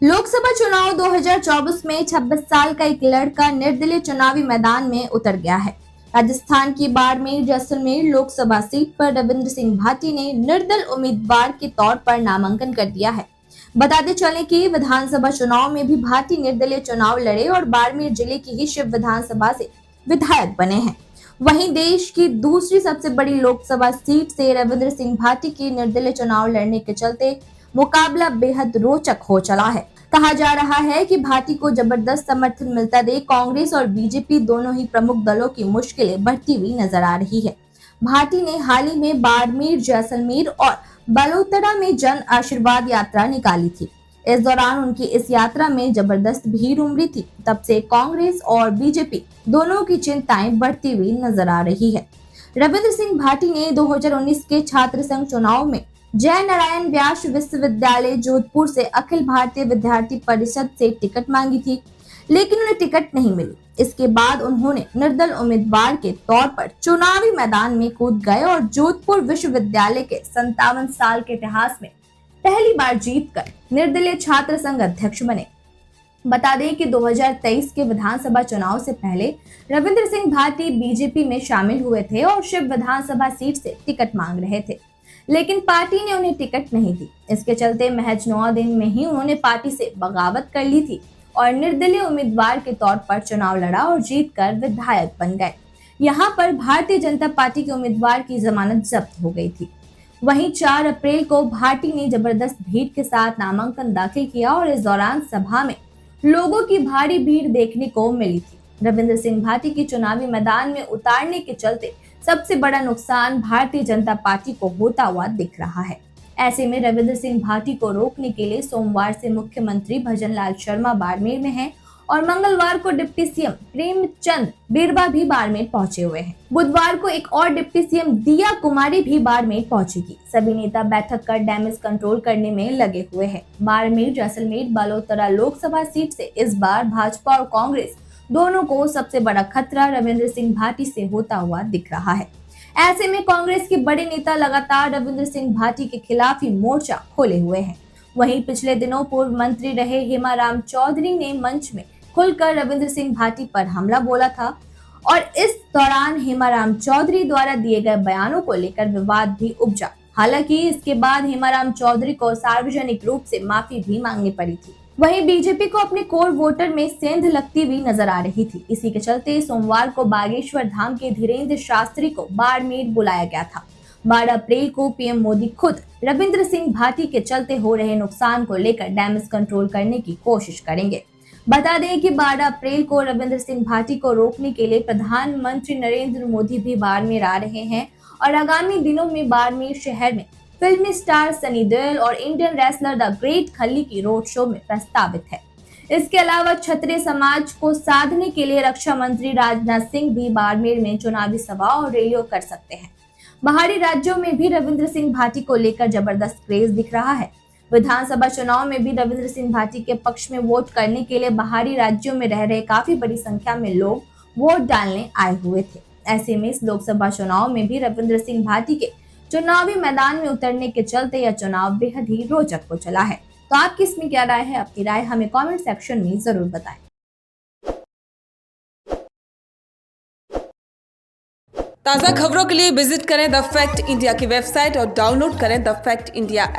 लोकसभा चुनाव 2024 में 26 साल का एक लड़का निर्दलीय चुनावी मैदान में उतर गया है। राजस्थान की बाड़मेर जैसलमेर लोकसभा सीट पर रविंद्र सिंह भाटी ने निर्दल उम्मीदवार के तौर पर नामांकन कर दिया है। बताते चले कि विधानसभा चुनाव में भी भाटी निर्दलीय चुनाव लड़े और बाड़मेर जिले की ही शिव विधानसभा से विधायक बने हैं। वहीं देश की दूसरी सबसे बड़ी लोकसभा सीट से रविंद्र सिंह भाटी की निर्दलीय चुनाव लड़ने के चलते मुकाबला बेहद रोचक हो चला है। कहा जा रहा है कि भाटी को जबरदस्त समर्थन मिलता देख कांग्रेस और बीजेपी दोनों ही प्रमुख दलों की मुश्किलें बढ़ती हुई नजर आ रही है। भाटी ने हाल ही में बाड़मेर, जैसलमेर और बलोतरा में जन आशीर्वाद यात्रा निकाली थी। इस दौरान उनकी इस यात्रा में जबरदस्त भीड़ उमड़ी थी। तब से कांग्रेस और बीजेपी दोनों की चिंताएं बढ़ती हुई नजर आ रही है। रविंद्र सिंह भाटी ने 2019 के छात्र संघ चुनाव में जय नारायण व्यास विश्वविद्यालय जोधपुर से अखिल भारतीय विद्यार्थी परिषद से टिकट मांगी थी, लेकिन उन्हें टिकट नहीं मिली। इसके बाद उन्होंने निर्दल उम्मीदवार के तौर पर चुनावी मैदान में कूद गए और जोधपुर विश्वविद्यालय के 57 साल के इतिहास में पहली बार जीतकर निर्दलीय छात्र संघ अध्यक्ष बने। बता दें कि 2023 के विधानसभा चुनाव से पहले रविंद्र सिंह भाटी बीजेपी में शामिल हुए थे और शिव विधानसभा सीट से टिकट मांग रहे थे, लेकिन पार्टी ने उन्हें टिकट नहीं दी। इसके चलते महज 9 दिन में ही उन्होंने पार्टी से बगावत कर ली थी और निर्दलीय उम्मीदवार के तौर पर चुनाव लड़ा और जीतकर विधायक बन गए। यहाँ पर भारतीय जनता पार्टी के उम्मीदवार की जमानत जब्त हो गई थी। वहीं 4 अप्रैल को भाटी ने जबरदस्त भीड़ के साथ नामांकन दाखिल किया और इस दौरान सभा में लोगों की भारी भीड़ देखने को मिली थी। रविंद्र सिंह भाटी की चुनावी मैदान में उतारने के चलते सबसे बड़ा नुकसान भारतीय जनता पार्टी को होता हुआ दिख रहा है। ऐसे में रविंद्र सिंह भाटी को रोकने के लिए सोमवार से मुख्यमंत्री भजनलाल शर्मा बाड़मेर में हैं और मंगलवार को डिप्टी सीएम प्रेमचंद बिरवा भी बाड़मेर पहुंचे हुए हैं। बुधवार को एक और डिप्टी सीएम दिया कुमारी भी बाड़मेर पहुंचेगी। सभी नेता बैठक कर डैमेज कंट्रोल करने में लगे हुए हैं। बाड़मेर, जैसलमेर, बलोतरा लोकसभा सीट से इस बार भाजपा और कांग्रेस दोनों को सबसे बड़ा खतरा रविंद्र सिंह भाटी से होता हुआ दिख रहा है। ऐसे में कांग्रेस के बड़े नेता लगातार रविंद्र सिंह भाटी के खिलाफ ही मोर्चा खोले हुए हैं। वहीं पिछले दिनों पूर्व मंत्री रहे हेमाराम चौधरी ने मंच में खुलकर रविंद्र सिंह भाटी पर हमला बोला था और इस दौरान हेमाराम चौधरी द्वारा दिए गए बयानों को लेकर विवाद भी उपजा। हालांकि इसके बाद हेमाराम चौधरी को सार्वजनिक रूप से माफी भी मांगनी पड़ी थी। वहीं बीजेपी को अपने कोर वोटर में सेंध लगती हुई नजर आ रही थी। इसी के चलते सोमवार को बागेश्वर धाम के धीरेन्द्र शास्त्री को बाड़मेर बुलाया गया था। 12 अप्रैल को पीएम मोदी खुद रविंद्र सिंह भाटी के चलते हो रहे नुकसान को लेकर डैमेज कंट्रोल करने की कोशिश करेंगे। बता दें कि 12 अप्रैल को रविंद्र सिंह भाटी को रोकने के लिए प्रधानमंत्री नरेंद्र मोदी भी बाड़मेर आ रहे हैं और आगामी दिनों में बाड़मेर शहर में फिल्मी स्टार सनी देओल और इंडियन रेसलर द ग्रेट खली की रोड शो में प्रस्तावित है। इसके अलावा क्षत्रिय समाज को साधने के लिए रक्षा मंत्री राजनाथ सिंह भी बाड़मेर में चुनावी सभा और रैलियां कर सकते हैं। बाहरी राज्यों में भी रविंद्र सिंह भाटी को लेकर जबरदस्त क्रेज दिख रहा है। विधानसभा चुनाव में भी रविंद्र सिंह भाटी के पक्ष में वोट करने के लिए बाहरी राज्यों में रह रहे काफी बड़ी संख्या में लोग वोट डालने आए हुए थे। ऐसे में इस लोकसभा चुनाव में भी रविंद्र सिंह भाटी के चुनावी मैदान में उतरने के चलते यह चुनाव बेहद ही रोचक हो चला है। तो आपकी इसमें क्या राय है? आपकी राय हमें कमेंट सेक्शन में जरूर बताएं। ताज़ा खबरों के लिए विजिट करें द फैक्ट इंडिया की वेबसाइट और डाउनलोड करें द फैक्ट इंडिया ऐप।